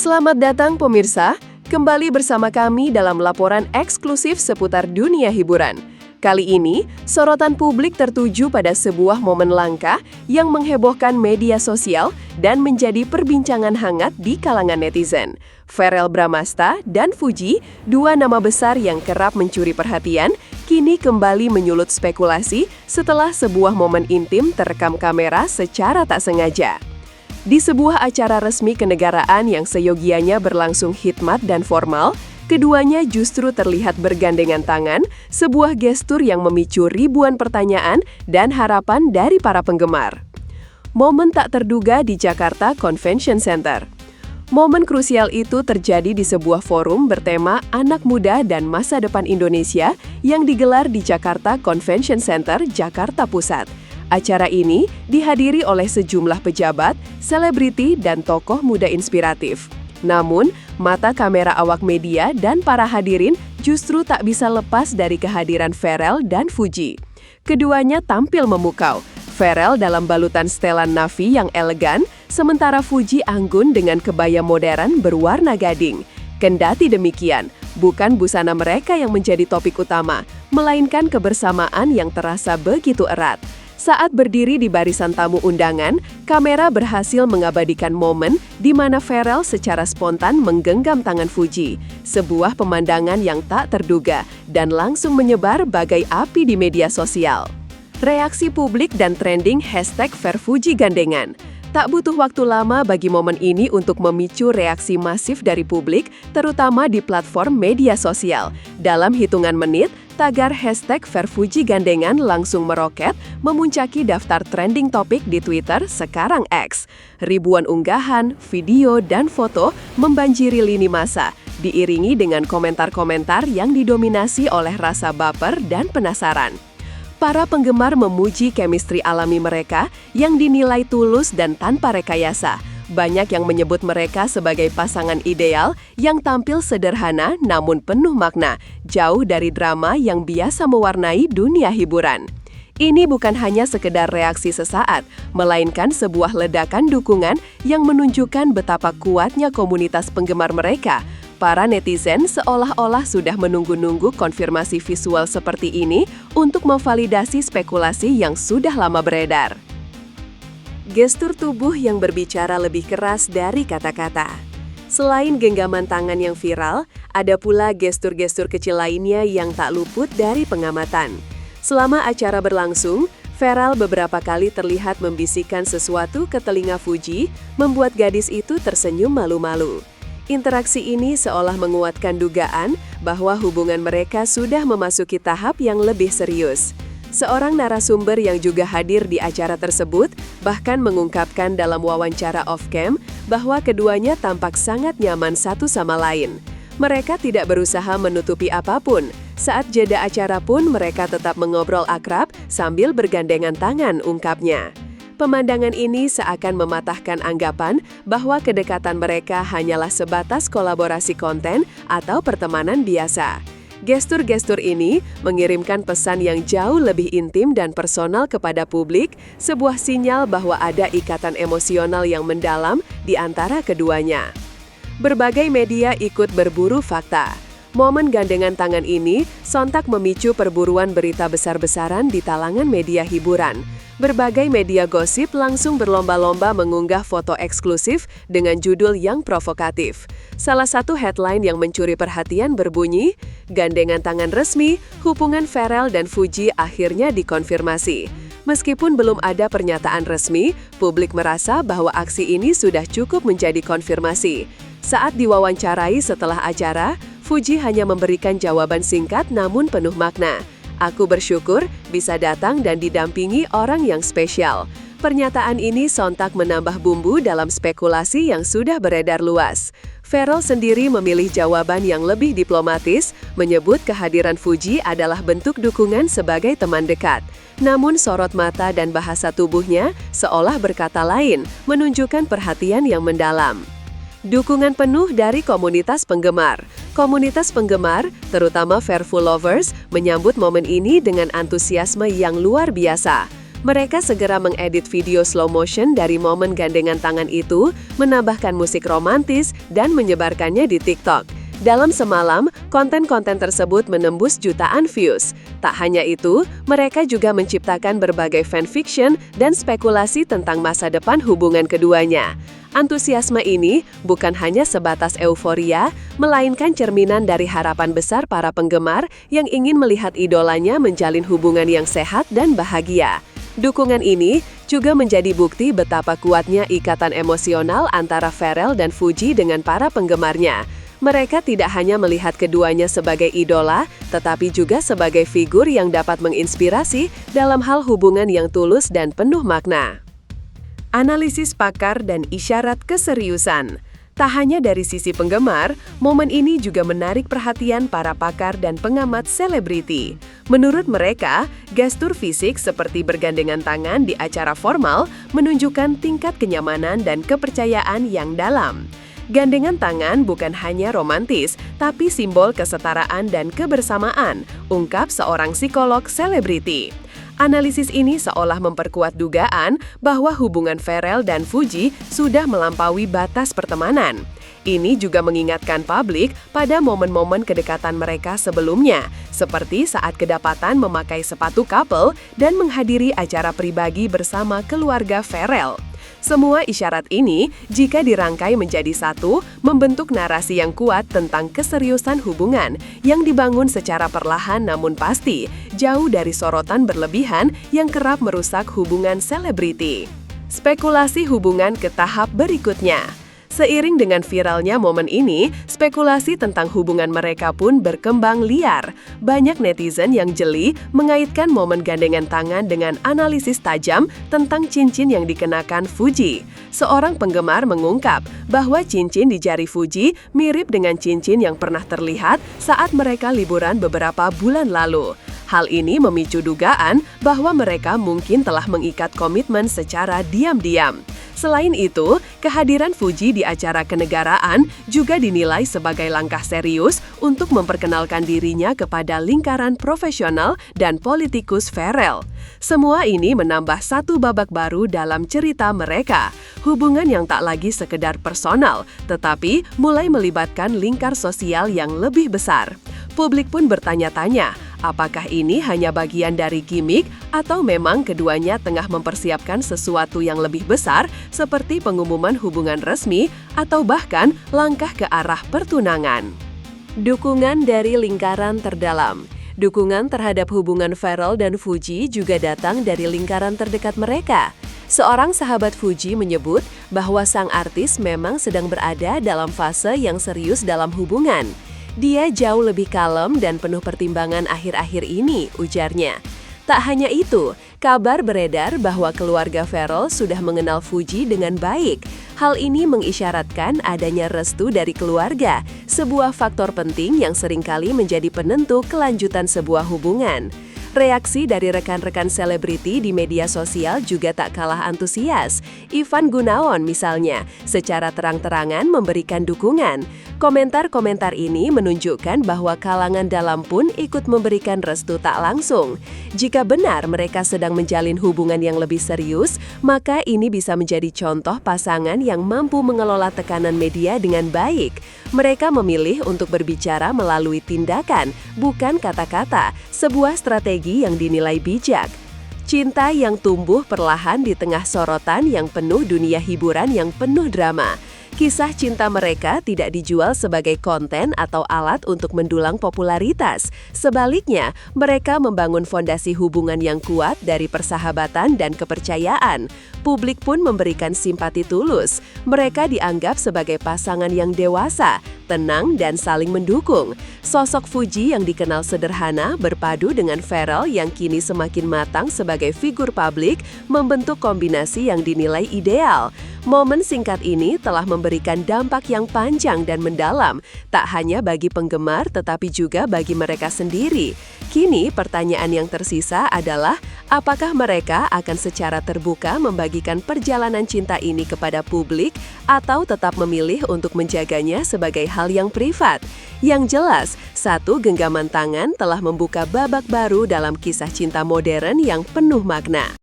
Selamat datang pemirsa, kembali bersama kami dalam laporan eksklusif seputar dunia hiburan. Kali ini, sorotan publik tertuju pada sebuah momen langka yang menghebohkan media sosial dan menjadi perbincangan hangat di kalangan netizen. Verrell Bramasta dan Fuji, dua nama besar yang kerap mencuri perhatian, kini kembali menyulut spekulasi setelah sebuah momen intim terekam kamera secara tak sengaja. Di sebuah acara resmi kenegaraan yang seyogianya berlangsung khidmat dan formal, keduanya justru terlihat bergandengan tangan, sebuah gestur yang memicu ribuan pertanyaan dan harapan dari para penggemar. Momen tak terduga di Jakarta Convention Center. Momen krusial itu terjadi di sebuah forum bertema Anak Muda dan Masa Depan Indonesia yang digelar di Jakarta Convention Center, Jakarta Pusat. Acara ini dihadiri oleh sejumlah pejabat, selebriti, dan tokoh muda inspiratif. Namun, mata kamera awak media dan para hadirin justru tak bisa lepas dari kehadiran Verrell dan Fuji. Keduanya tampil memukau. Verrell dalam balutan setelan navy yang elegan, sementara Fuji anggun dengan kebaya modern berwarna gading. Kendati demikian, bukan busana mereka yang menjadi topik utama, melainkan kebersamaan yang terasa begitu erat. Saat berdiri di barisan tamu undangan, kamera berhasil mengabadikan momen di mana Verrell secara spontan menggenggam tangan Fuji, sebuah pemandangan yang tak terduga dan langsung menyebar bagai api di media sosial. Reaksi publik dan trending #VerFuji gandengan. Tak butuh waktu lama bagi momen ini untuk memicu reaksi masif dari publik, terutama di platform media sosial. Dalam hitungan menit, tagar #VerFuji gandengan langsung meroket, memuncaki daftar trending topik di Twitter, sekarang X. Ribuan unggahan, video, dan foto membanjiri lini massa, diiringi dengan komentar-komentar yang didominasi oleh rasa baper dan penasaran. Para penggemar memuji chemistry alami mereka yang dinilai tulus dan tanpa rekayasa. Banyak yang menyebut mereka sebagai pasangan ideal yang tampil sederhana namun penuh makna, jauh dari drama yang biasa mewarnai dunia hiburan. Ini bukan hanya sekedar reaksi sesaat, melainkan sebuah ledakan dukungan yang menunjukkan betapa kuatnya komunitas penggemar mereka. Para netizen seolah-olah sudah menunggu-nunggu konfirmasi visual seperti ini untuk memvalidasi spekulasi yang sudah lama beredar. Gestur tubuh yang berbicara lebih keras dari kata-kata. Selain genggaman tangan yang viral, ada pula gestur-gestur kecil lainnya yang tak luput dari pengamatan. Selama acara berlangsung, Verrell beberapa kali terlihat membisikkan sesuatu ke telinga Fuji, membuat gadis itu tersenyum malu-malu. Interaksi ini seolah menguatkan dugaan bahwa hubungan mereka sudah memasuki tahap yang lebih serius. Seorang narasumber yang juga hadir di acara tersebut bahkan mengungkapkan dalam wawancara off-cam bahwa keduanya tampak sangat nyaman satu sama lain. Mereka tidak berusaha menutupi apapun. Saat jeda acara pun mereka tetap mengobrol akrab sambil bergandengan tangan, ungkapnya. Pemandangan ini seakan mematahkan anggapan bahwa kedekatan mereka hanyalah sebatas kolaborasi konten atau pertemanan biasa. Gestur-gestur ini mengirimkan pesan yang jauh lebih intim dan personal kepada publik, sebuah sinyal bahwa ada ikatan emosional yang mendalam di antara keduanya. Berbagai media ikut berburu fakta. Momen gandengan tangan ini sontak memicu perburuan berita besar-besaran di talangan media hiburan. Berbagai media gosip langsung berlomba-lomba mengunggah foto eksklusif dengan judul yang provokatif. Salah satu headline yang mencuri perhatian berbunyi, "Gandengan tangan resmi, hubungan Verrell dan Fuji akhirnya dikonfirmasi." Meskipun belum ada pernyataan resmi, publik merasa bahwa aksi ini sudah cukup menjadi konfirmasi. Saat diwawancarai setelah acara, Fuji hanya memberikan jawaban singkat namun penuh makna. "Aku bersyukur bisa datang dan didampingi orang yang spesial." Pernyataan ini sontak menambah bumbu dalam spekulasi yang sudah beredar luas. Verrell sendiri memilih jawaban yang lebih diplomatis, menyebut kehadiran Fuji adalah bentuk dukungan sebagai teman dekat. Namun sorot mata dan bahasa tubuhnya seolah berkata lain, menunjukkan perhatian yang mendalam. Dukungan penuh dari komunitas penggemar. Komunitas penggemar, terutama Verful Lovers, menyambut momen ini dengan antusiasme yang luar biasa. Mereka segera mengedit video slow motion dari momen gandengan tangan itu, menambahkan musik romantis, dan menyebarkannya di TikTok. Dalam semalam, konten-konten tersebut menembus jutaan views. Tak hanya itu, mereka juga menciptakan berbagai fanfiction dan spekulasi tentang masa depan hubungan keduanya. Antusiasme ini bukan hanya sebatas euforia, melainkan cerminan dari harapan besar para penggemar yang ingin melihat idolanya menjalin hubungan yang sehat dan bahagia. Dukungan ini juga menjadi bukti betapa kuatnya ikatan emosional antara Pharrell dan Fuji dengan para penggemarnya. Mereka tidak hanya melihat keduanya sebagai idola, tetapi juga sebagai figur yang dapat menginspirasi dalam hal hubungan yang tulus dan penuh makna. Analisis pakar dan isyarat keseriusan. Tak hanya dari sisi penggemar, momen ini juga menarik perhatian para pakar dan pengamat selebriti. Menurut mereka, gestur fisik seperti bergandengan tangan di acara formal menunjukkan tingkat kenyamanan dan kepercayaan yang dalam. Gandengan tangan bukan hanya romantis, tapi simbol kesetaraan dan kebersamaan, ungkap seorang psikolog selebriti. Analisis ini seolah memperkuat dugaan bahwa hubungan Pharrell dan Fuji sudah melampaui batas pertemanan. Ini juga mengingatkan publik pada momen-momen kedekatan mereka sebelumnya, seperti saat kedapatan memakai sepatu couple dan menghadiri acara pribadi bersama keluarga Pharrell. Semua isyarat ini, jika dirangkai menjadi satu, membentuk narasi yang kuat tentang keseriusan hubungan yang dibangun secara perlahan namun pasti, jauh dari sorotan berlebihan yang kerap merusak hubungan selebriti. Spekulasi hubungan ke tahap berikutnya. Seiring dengan viralnya momen ini, spekulasi tentang hubungan mereka pun berkembang liar. Banyak netizen yang jeli mengaitkan momen gandengan tangan dengan analisis tajam tentang cincin yang dikenakan Fuji. Seorang penggemar mengungkap bahwa cincin di jari Fuji mirip dengan cincin yang pernah terlihat saat mereka liburan beberapa bulan lalu. Hal ini memicu dugaan bahwa mereka mungkin telah mengikat komitmen secara diam-diam. Selain itu, kehadiran Fuji di acara kenegaraan juga dinilai sebagai langkah serius untuk memperkenalkan dirinya kepada lingkaran profesional dan politikus Pharrell. Semua ini menambah satu babak baru dalam cerita mereka, hubungan yang tak lagi sekedar personal, tetapi mulai melibatkan lingkar sosial yang lebih besar. Publik pun bertanya-tanya, apakah ini hanya bagian dari gimmick atau memang keduanya tengah mempersiapkan sesuatu yang lebih besar seperti pengumuman hubungan resmi atau bahkan langkah ke arah pertunangan. Dukungan dari lingkaran terdalam. Dukungan terhadap hubungan Pharrell dan Fuji juga datang dari lingkaran terdekat mereka. Seorang sahabat Fuji menyebut bahwa sang artis memang sedang berada dalam fase yang serius dalam hubungan. Dia jauh lebih kalem dan penuh pertimbangan akhir-akhir ini, ujarnya. Tak hanya itu, kabar beredar bahwa keluarga Pharrell sudah mengenal Fuji dengan baik. Hal ini mengisyaratkan adanya restu dari keluarga, sebuah faktor penting yang seringkali menjadi penentu kelanjutan sebuah hubungan. Reaksi dari rekan-rekan selebriti di media sosial juga tak kalah antusias. Ivan Gunawan misalnya, secara terang-terangan memberikan dukungan. Komentar-komentar ini menunjukkan bahwa kalangan dalam pun ikut memberikan restu tak langsung. Jika benar mereka sedang menjalin hubungan yang lebih serius, maka ini bisa menjadi contoh pasangan yang mampu mengelola tekanan media dengan baik. Mereka memilih untuk berbicara melalui tindakan, bukan kata-kata, sebuah strategi yang dinilai bijak. Cinta yang tumbuh perlahan di tengah sorotan yang penuh dunia hiburan yang penuh drama. Kisah cinta mereka tidak dijual sebagai konten atau alat untuk mendulang popularitas. Sebaliknya, mereka membangun fondasi hubungan yang kuat dari persahabatan dan kepercayaan. Publik pun memberikan simpati tulus. Mereka dianggap sebagai pasangan yang dewasa, tenang, dan saling mendukung. Sosok Fuji yang dikenal sederhana berpadu dengan Pharrell yang kini semakin matang sebagai figur publik membentuk kombinasi yang dinilai ideal. Momen singkat ini telah memberikan dampak yang panjang dan mendalam, tak hanya bagi penggemar tetapi juga bagi mereka sendiri. Kini pertanyaan yang tersisa adalah, apakah mereka akan secara terbuka membagikan perjalanan cinta ini kepada publik atau tetap memilih untuk menjaganya sebagai hal yang privat? Yang jelas, satu genggaman tangan telah membuka babak baru dalam kisah cinta modern yang penuh makna.